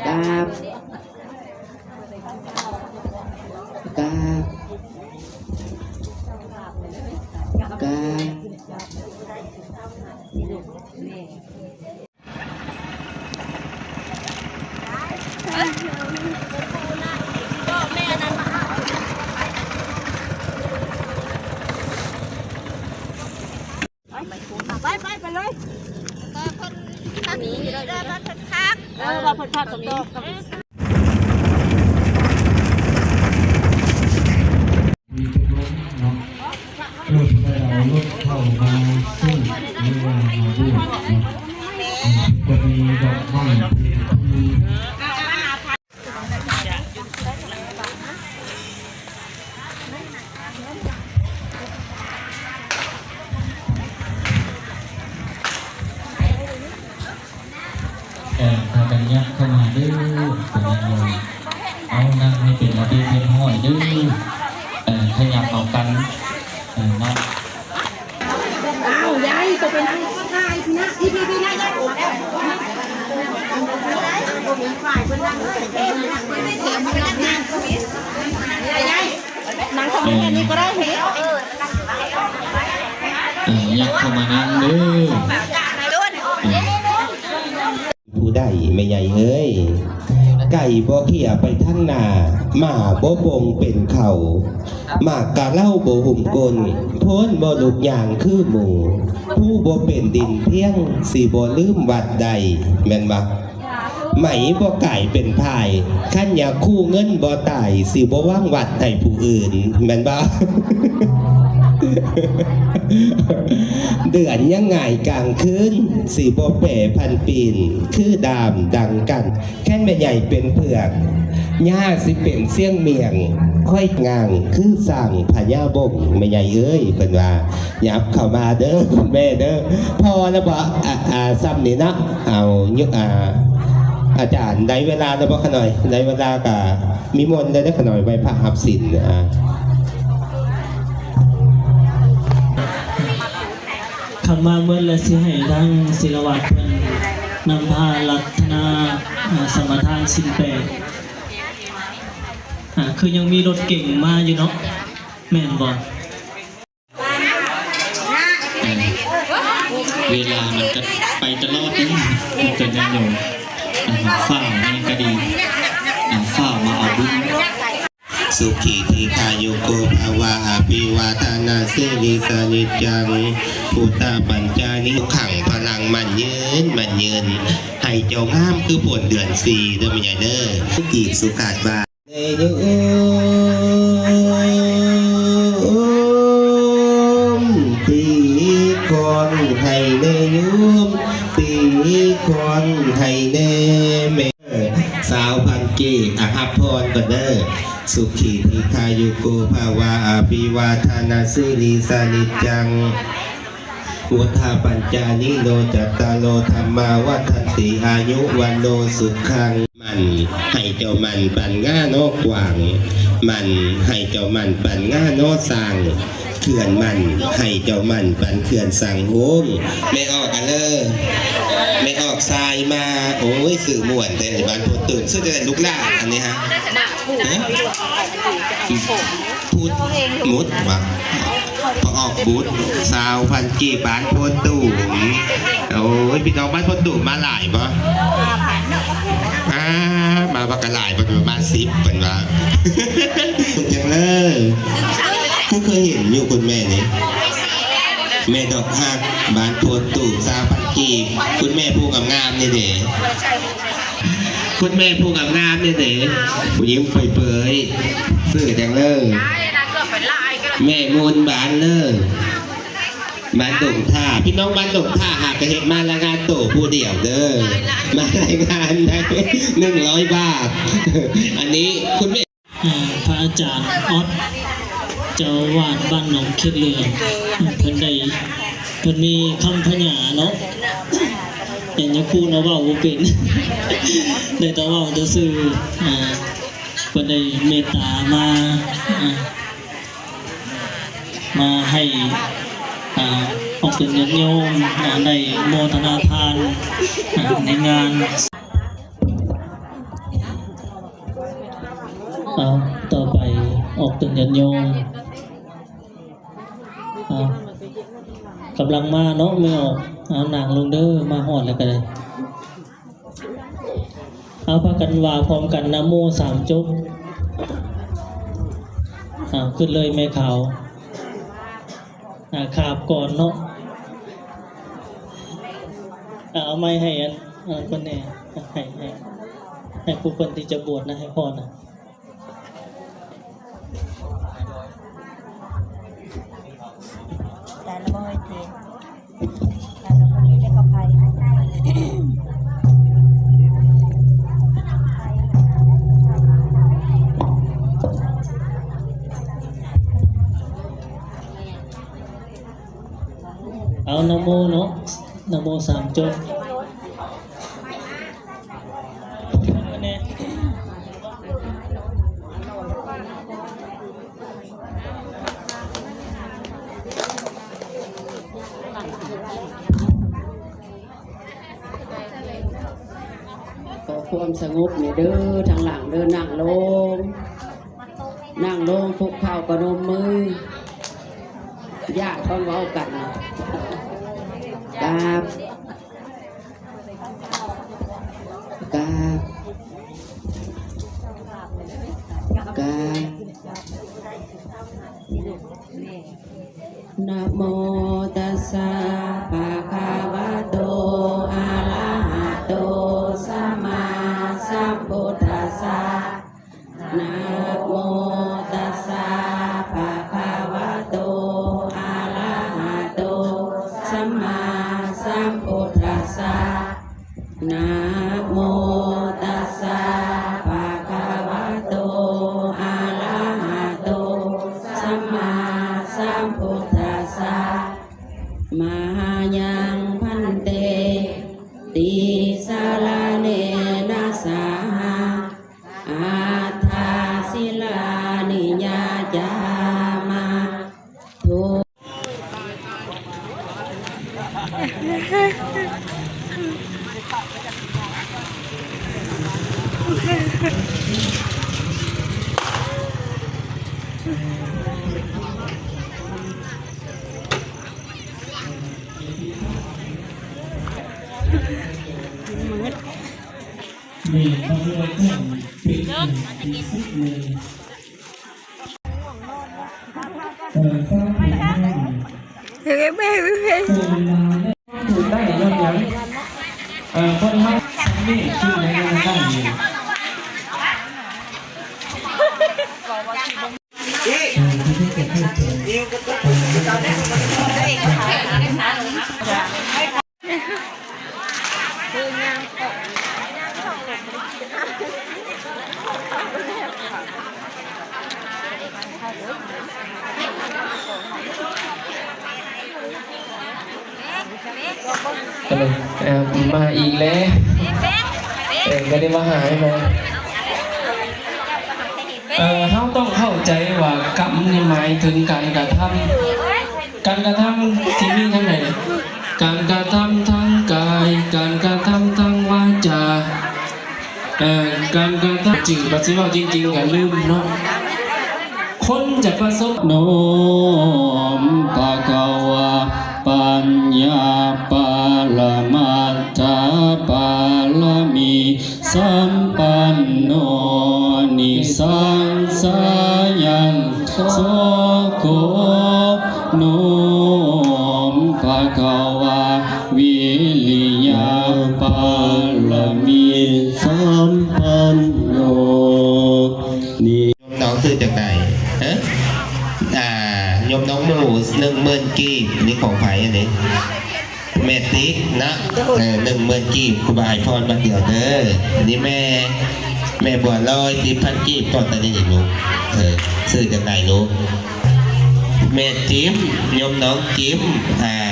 กราบกราบกราบไปเลยคนถ้ามีเลยได้มาพักคักมาพักคักตรงนี้รถไปเอารถเข้ามาสู้หรือว่ามาบวชจะมีดอกไม้มีถ้ากันยักเข้ามาดื้อเป็นยังไงเอานั่งให้เป็นระเบียบเรียบร้อยดื้อขยับเอากันนะอ้าวยายตัวเป็นนายนะที่พี่นายยายฝ่ายคนนั่งนั่งทำยังไงนี่ก็ได้เหรยักเข้ามานั่งดื้อผู้ใดไม่ใหญ่เอ้ยไก่บ่เขี่ยไปทั้งหน้าหมาบ่บงเป็นเข่าหมากกะเล่าบ่หุ่มกลโพ้นบ่ลุกอย่างคือหมูผู้บ่เป็นดินเพียงสิบ่ลืมวัดใดแม่นบ่ไหมบ่ไก่เป็นพายขั้นอยากคู่เงินบ่ตายสิบ่ว่างวัดให้ผู้อื่นแม่นบ่เดือนยังไงกลางคืนสีโบเป๋พันปีนคือดามดังกันแค่แม่ใหญ่เป็นเผือกย่าสิเป็นเสี่ยงเมียงค่อยงางคือสั่งพญาบงแม่ใหญ่เอ้ยเป็นว่ายับเข้ามาเด้อคุณแม่เด้อพอแล้วบ่ซ้ำนี่นะเอายุอาจารย์ได้เวลาแล้วบ่ขน่อยได้เวลากะมีมนต์ได้ขน่อยไว้พระหับศีลคำมาเมื่อและสิให้ทั้งศิลวัตเพิ่นนำพาลัฒนาสมทานสินแปดคือยังมีรถเก่งมาอยู่เนาะแม่นบ่เวลามันก็ไปตลอดนี่เป็นยังอยู่ฝ่านี่ก็ดีฝ่ามาเอาบุญสุขีทีคายุโกภาวะอภิวาทนาสิริสนิจังพุทธปัญจานิขังพลังมันยืนให้เจ้างามคือผลเดือนสี่เด้อไม่ใหญ่เด้อกีสุขาดบาเนยุตีคนให้เนยุมตีคนให้เนเมสาวพันกีอภัพพรก็เด้อสุขีทีคายุโกภาวะอภิวาทนาสิริสนิจังพุทธปัญจานิโนจัตตาโลธรรมาวัฏฏติอายุวันโนสุขังมันให้เจ้ามันปันง่าโนกว่างมันให้เจ้ามันปันง่าโนสร้างเขื่อนมันให้เจ้ามันปันเขื่อนสั่งโฮมไม่ออกกันเลยไม่ออกทรายมาโอ้ยสื่อม่วนแต่บ้านพดตื่นซึ่งจะลุกล่าอันนี้ฮะพูดมุดวะพอออกบูธสาวพันกีบ้านพดตู่โอ้ยพี่น้องบ้านพดตู่มาหลายปะมาบักหลายประมาณ10เป็นว่าจังเลยเคยเห็นอยู่คุณแม่นี่แม่ดอกหักบ้านโพนตู่สาวพันกีคุณแม่ผู้งามนี่เด้คุณแม่ผู้งามนี่เด้ผู้หญิงเปยซื้อจังเลยแม่มูลบ้านเลยบ้านดงท่าพี่น้องบ้านดงท่าหากเห็นมารายงานโตผู้เดียวเด้อมารายงานได้100 บาทอันนี้คุณแม่พระอาจารย์ออดเจ้าวาดบ้านหนองเข็ดเหลืองเพิ่นมีคำพญาเนาะเป็นยาคูเนาะว่าบ่เป็นได้แต่ว่าจะซื้อเพิ่นได้เมตตามาให้ออกเป็นญาติโยมในโมทนาทานในงาน ยันโยมกำลังมาเนาะไม่ออกเอาหนังลงเด้อมาหอดแล้วกันเลยเอาพากันว่าพร้อมกันนะโม3 จบขึ้นเลยแม่ขาวขาบก่อนเนาะเอาไม้ให้คนแน่ให้ผู้คนที่จะบวชนะให้พ่อนะแต่ละบ่อยทีแต่ละคนนี้ได้กับใครเอานะโมเนาะนะโม3 จบขอความสงบเนี่ยเด้อทางหลังเด้อนั่งลงคุกเข่าประนมมือญาติต้องเว้ากันกราบนะโมตัสสะภะคะวะโตอะระหะโตสัมมาสัมพุทธัสสะนะโมตัสสะภะคะวะโตอะระหะโตสัมมาสัมพุทธัสสะนะโมตัสสะภะคะวะโตอะระหะโตสัมมาสัมพุทธัสสะมายังพันเตติสาลาเนนะสาหะอาทาศิลานิยาจามาทุ นี่เขาเรียกว่าเป็นสิบเลยถูกได้ยอดยังคนให้สังเกตชื่อในงานได้อยู่มาอีกแล้วก็ได้มาหายมาเขาต้องเข้าใจว่ากรรมนี่หมายถึงการกระทำที่มีทั้งไหนการกระทำทั้งกายการกระทำทั้งวาจาการกระทำจริงปัจจุบันจริงๆอย่าลืมเนาะคนจะประสบโนมภะคะวะปัญญาปารมัตถปารมีสัมปันโนนิสังสายันโสโกโนมภะคะวะวิริยะปารมีสัมปันโนนิน้องซื้อจากไหนฮะยมน้องหมู10,000 กีบนี่ของไผ่อันนี้แม่ติ๊กนะ10,000 กีบครูบาให้พรมาเดียวเด้ออันนี้แม่บัวลอย10,000 กีบก่อนตอนนี้อีกลูกซื้อจากไหนลูกแม่จิ้มยมน้องจิ้ม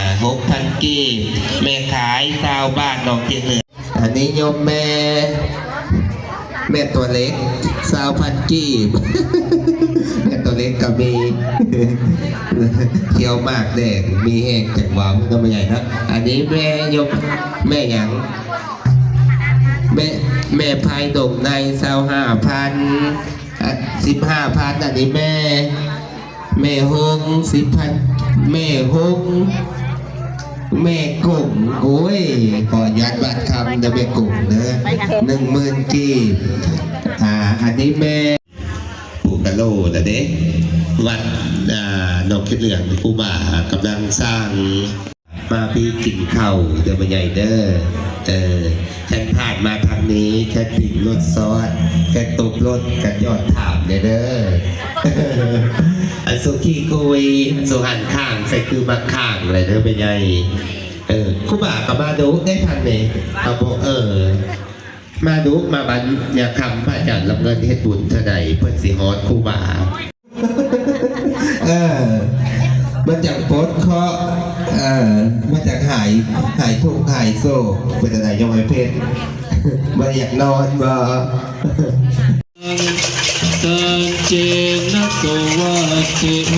6,000 กีบแม่ขาย20 บาทน้องเจียงเหนืออันนี้ยมแม่ตัวเล็ก20,000 กีบแม่ตัวเล็กก็มีเคี้ยวมากแดงมีแห้งจากหวานก็ไม่ใหญ่นะอันนี้แม่ยกแม่หยังแม่พายดกใน25,000 15,000อันนี้แม่หง10,000แม่หงแม่กุ้งโอ้ยขอยัดบัตรคำจะแม่กุ้งเด้อ10,000กีบอันนี้แม่ปูกะโลนะเด้วัดนกขี้เหลืองผู้บ่ากำลังสร้างมาพี่กินข้าวเดี๋ยวมาใหญ่เด้อฉันผ่านมาทางนี้แค่ติดรถซอสแค่ตกรถกันยอดถามเด้ออันสุกี้กุยสุหันข้างใส่คือมาข้างอะไรเด้อเป็นไงผู้บ่ากับมาดูได้ทันไหมเอาบอกมาดูมาบันอยากทำพระอาจารย์รับเงินเฮ็ดบุญเท่าใดเพื่อนสิฮอดคู่บ่ามาจากโพสเคาะมาจากหายทุกข์หายโศกเป็นอะไรยงไอเพชรมาอยากนอนบ่ สัจเจนะโสวัตถิโห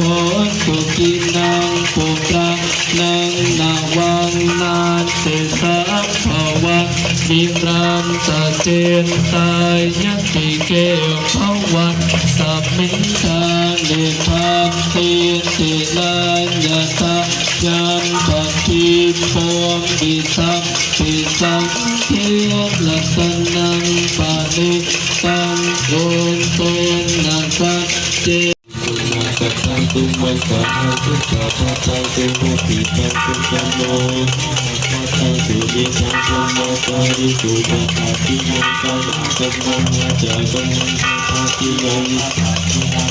ตุกินังปุระนังนาวังนาเตสัพพะนิรันตเจนตายยัตติเกภวัตสัพมินทาเนภาติติลายตายันปฏิปมปิสัพปิสังเทลัสนังปานิตังโอนโตนัสเจสัพพังตุมัสสะสุขะภัตตังตุโมปิตังตุสัมโนภัตตังตุยิสังสมะปะริสุทธะติมังกังสัมมังวาจากังสัพพิโยนิสัพพิมัง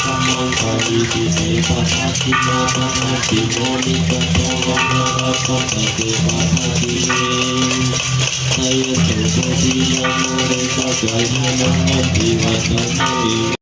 สัมมังปะริติเสปะทัตติมาปะทัตติโมนิสัพพะวะนะระปะตะเตปะทัตติเมไตยะโสโพธิยะโมเรกะจายโมมังติวัตตะเม